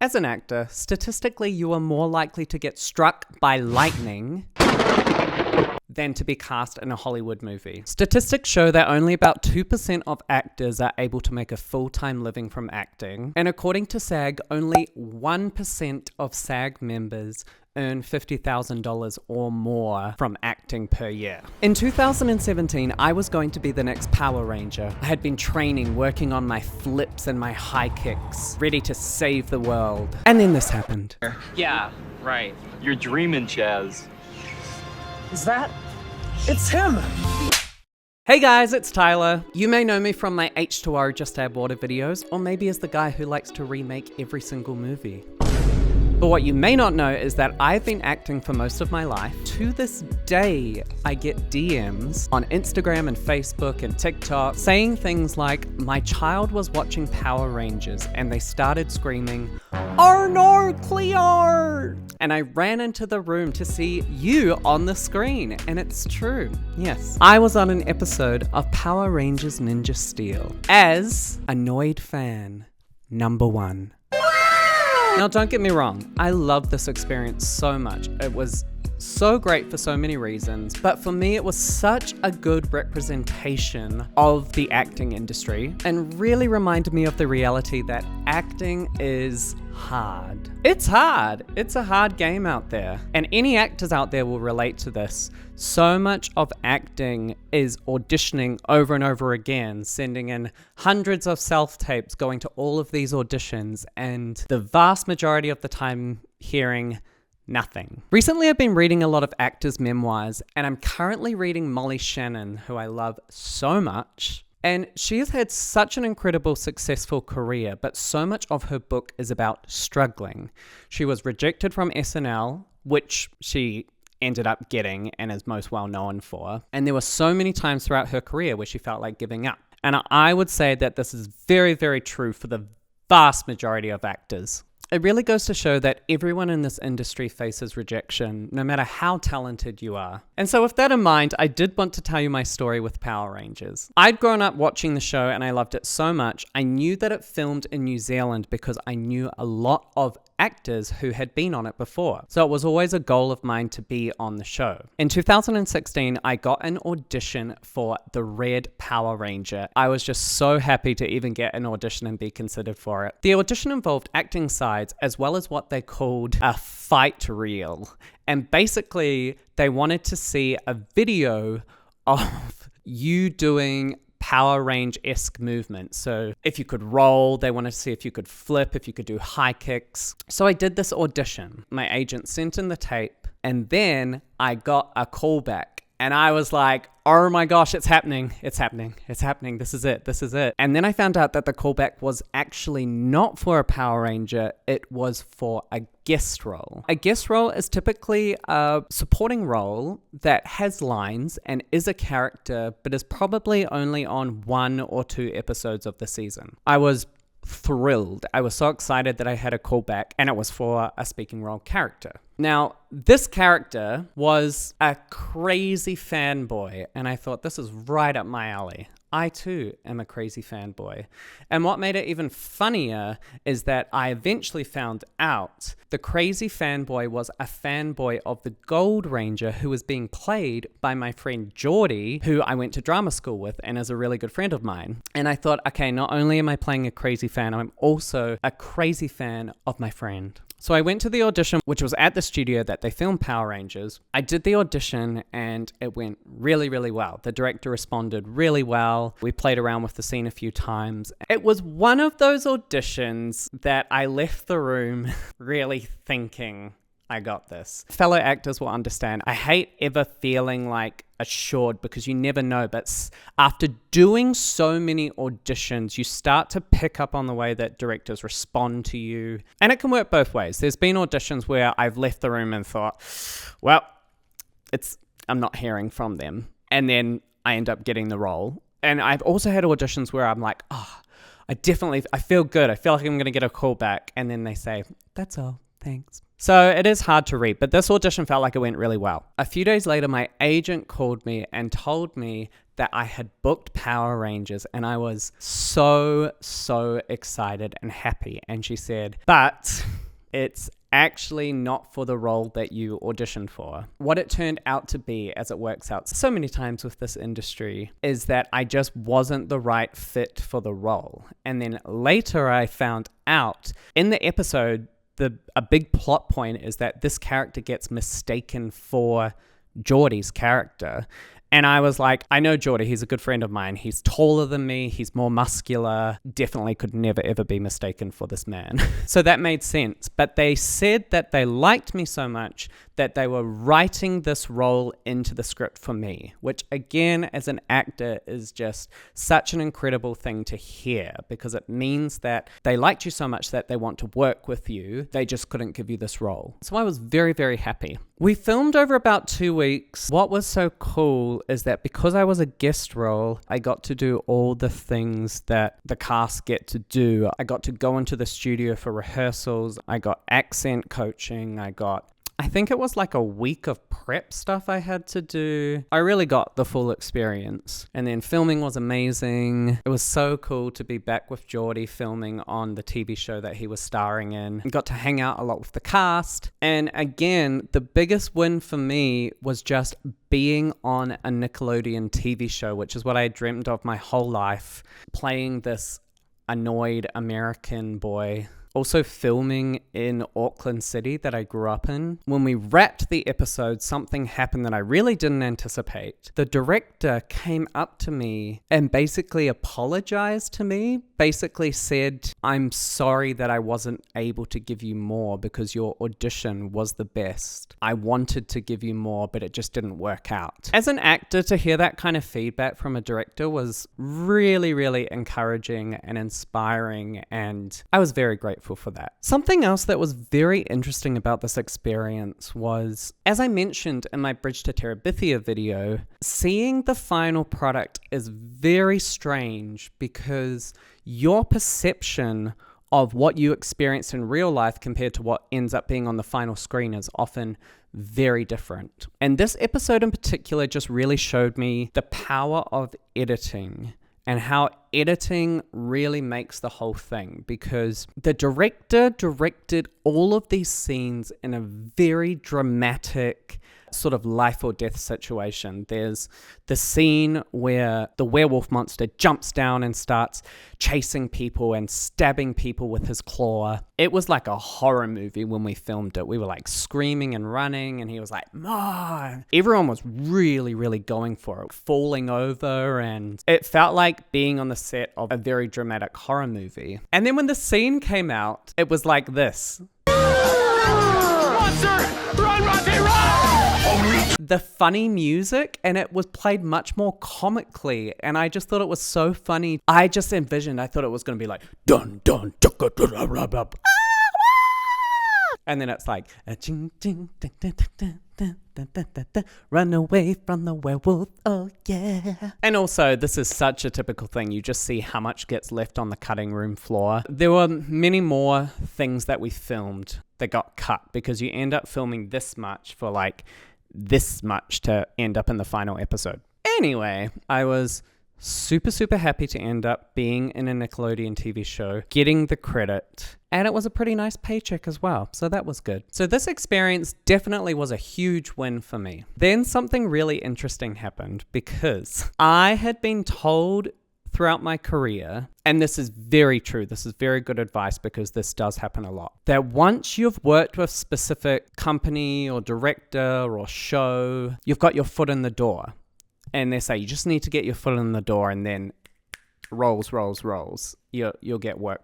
As an actor, statistically you are more likely to get struck by lightning than to be cast in a Hollywood movie. Statistics show that only about 2% of actors are able to make a full-time living from acting, and according to SAG, only 1% of SAG members earn $50,000 or more from acting per year. In 2017, I was going to be the next Power Ranger. I had been training, working on my flips and my high kicks, ready to save the world. And then this happened. Yeah, right. You're dreaming, Chaz. Is that? It's him! Hey guys, it's Tyler. You may know me from my H2O Just Add Water videos, or maybe as the guy who likes to remake every single movie. But what you may not know is that I've been acting for most of my life. To this day, I get DMs on Instagram and Facebook and TikTok saying things like, my child was watching Power Rangers and they started screaming, "Oh no, Cleo!" And I ran into the room to see you on the screen, and it's true. Yes, I was on an episode of Power Rangers Ninja Steel as Annoyed Fan number 1. Now, don't get me wrong, I love this experience so much. It was so great for so many reasons, but for me, it was such a good representation of the acting industry and really reminded me of the reality that acting is hard. It's hard. It's a hard game out there. And any actors out there will relate to this. So much of acting is auditioning over and over again, sending in hundreds of self-tapes, going to all of these auditions, and the vast majority of the time hearing nothing. Recently, I've been reading a lot of actors' memoirs, and I'm currently reading Molly Shannon, who I love so much. And she has had such an incredible, successful career, but so much of her book is about struggling. She was rejected from SNL, which she ended up getting and is most well known for. And there were so many times throughout her career where she felt like giving up. And I would say that this is very, very true for the vast majority of actors. It really goes to show that everyone in this industry faces rejection, no matter how talented you are. And so with that in mind, I did want to tell you my story with Power Rangers. I'd grown up watching the show and I loved it so much. I knew that it filmed in New Zealand because I knew a lot of actors who had been on it before. So it was always a goal of mine to be on the show. In 2016, I got an audition for the Red Power Ranger. I was just so happy to even get an audition and be considered for it. The audition involved acting sides as well as what they called a fight reel. And basically, they wanted to see a video of you doing Power Range-esque movements. So if you could roll, they wanted to see if you could flip, if you could do high kicks. So I did this audition. My agent sent in the tape, and then I got a call back. And I was like, oh my gosh, it's happening. It's happening. It's happening. This is it. This is it. And then I found out that the callback was actually not for a Power Ranger. It was for a guest role. A guest role is typically a supporting role that has lines and is a character, but is probably only on 1 or 2 episodes of the season. I was thrilled. I was so excited that I had a callback, and it was for a speaking role character. Now, this character was a crazy fanboy, and I thought, this is right up my alley. I too am a crazy fanboy. And what made it even funnier is that I eventually found out the crazy fanboy was a fanboy of the Gold Ranger, who was being played by my friend Geordie, who I went to drama school with and is a really good friend of mine. And I thought, okay, not only am I playing a crazy fan, I'm also a crazy fan of my friend. So I went to the audition, which was at the studio that they filmed Power Rangers. I did the audition and it went really, really well. The director responded really well. We played around with the scene a few times. It was one of those auditions that I left the room really thinking, I got this. Fellow actors will understand. I hate ever feeling like assured because you never know, but after doing so many auditions, you start to pick up on the way that directors respond to you. And it can work both ways. There's been auditions where I've left the room and thought, well, I'm not hearing from them. And then I end up getting the role. And I've also had auditions where I'm like, I feel good. I feel like I'm going to get a call back. And then they say, that's all. Thanks. So it is hard to read, but this audition felt like it went really well. A few days later, my agent called me and told me that I had booked Power Rangers, and I was so excited and happy. And she said, but it's actually not for the role that you auditioned for. What it turned out to be, as it works out so many times with this industry, is that I just wasn't the right fit for the role. And then later I found out in the episode, a big plot point is that this character gets mistaken for Geordie's character. And I was like, I know Geordie, he's a good friend of mine. He's taller than me, he's more muscular, definitely could never ever be mistaken for this man. So that made sense. But they said that they liked me so much that they were writing this role into the script for me, which again, as an actor, is just such an incredible thing to hear, because it means that they liked you so much that they want to work with you. They just couldn't give you this role. So I was very happy. We filmed over about 2 weeks. What was so cool is that because I was a guest role, I got to do all the things that the cast get to do. I got to go into the studio for rehearsals. I got accent coaching. I think it was like a week of prep stuff I had to do. I really got the full experience. And then filming was amazing. It was so cool to be back with Geordie filming on the TV show that he was starring in. I got to hang out a lot with the cast. And again, the biggest win for me was just being on a Nickelodeon TV show, which is what I dreamed of my whole life, playing this annoyed American boy. Also filming in Auckland City that I grew up in. When we wrapped the episode, something happened that I really didn't anticipate. The director came up to me and basically apologized to me, basically said, I'm sorry that I wasn't able to give you more because your audition was the best. I wanted to give you more, but it just didn't work out. As an actor, to hear that kind of feedback from a director was really encouraging and inspiring, and I was very grateful for that. Something else that was very interesting about this experience was, as I mentioned in my Bridge to Terabithia video, seeing the final product is very strange because your perception of what you experienced in real life compared to what ends up being on the final screen is often very different. And this episode in particular just really showed me the power of editing and how editing really makes the whole thing, because the director directed all of these scenes in a very dramatic sort of life or death situation. There's the scene where the werewolf monster jumps down and starts chasing people and stabbing people with his claw. It was like a horror movie when we filmed it. We were like screaming and running, and he was like, "Ma!" Everyone was really going for it, falling over, and it felt like being on the set of a very dramatic horror movie. And then when the scene came out, it was like this. Monster! Run, Monty, run! The funny music, and it was played much more comically, and I just thought it was so funny. I thought it was going to be like dun dun dun dun dun dun, and then it's like run away from the werewolf, oh yeah. And also, this is such a typical thing. You just see how much gets left on the cutting room floor. There were many more things that we filmed that got cut because you end up filming this much for like this much to end up in the final episode. Anyway, I was super happy to end up being in a Nickelodeon TV show, getting the credit, and it was a pretty nice paycheck as well, so that was good. So this experience definitely was a huge win for me. Then something really interesting happened, because I had been told throughout my career, and this is very true, this is very good advice because this does happen a lot, that once you've worked with specific company or director or show, you've got your foot in the door. And they say you just need to get your foot in the door, and then rolls. You'll get work.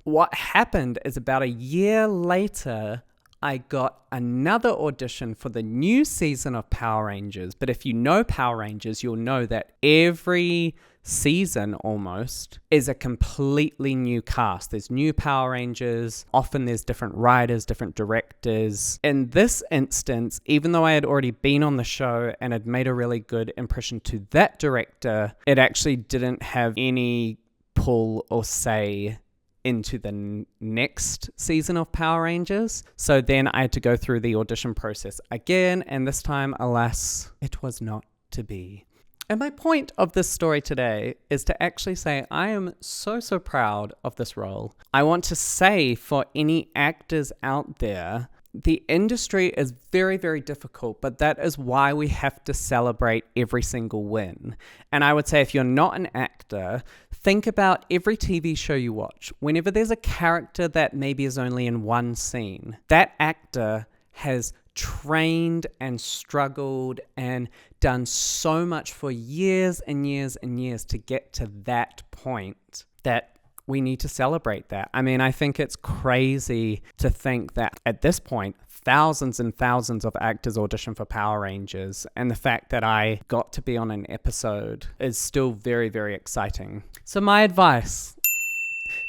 What happened is about a year later, I got another audition for the new season of Power Rangers. But if you know Power Rangers, you'll know that every season almost is a completely new cast. There's new Power Rangers. Often there's different writers, different directors. In this instance, even though I had already been on the show and had made a really good impression to that director, it actually didn't have any pull or say into the next season of Power Rangers. So then I had to go through the audition process again, and this time, alas, it was not to be. And my point of this story today is to actually say I am so proud of this role. I want to say for any actors out there, the industry is very difficult, but that is why we have to celebrate every single win. And I would say if you're not an actor, think about every TV show you watch. Whenever there's a character that maybe is only in one scene, that actor has trained and struggled and done so much for years and years and years to get to that point that we need to celebrate that. I mean, I think it's crazy to think that at this point, thousands and thousands of actors audition for Power Rangers, and the fact that I got to be on an episode is still very exciting. So my advice: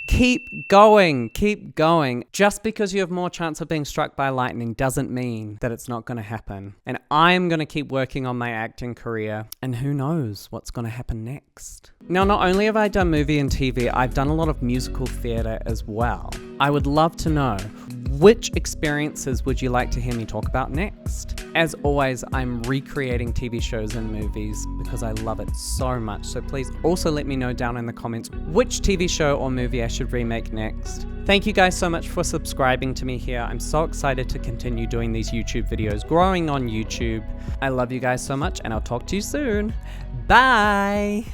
keep going. Just because you have more chance of being struck by lightning doesn't mean that it's not going to happen. And I'm going to keep working on my acting career, and who knows what's going to happen next. Now, not only have I done movie and TV, I've done a lot of musical theatre as well. I would love to know, which experiences would you like to hear me talk about next? As always, I'm recreating TV shows and movies because I love it so much. So please also let me know down in the comments which TV show or movie I should remake next. Thank you guys so much for subscribing to me here. I'm so excited to continue doing these YouTube videos, growing on YouTube. I love you guys so much, and I'll talk to you soon. Bye!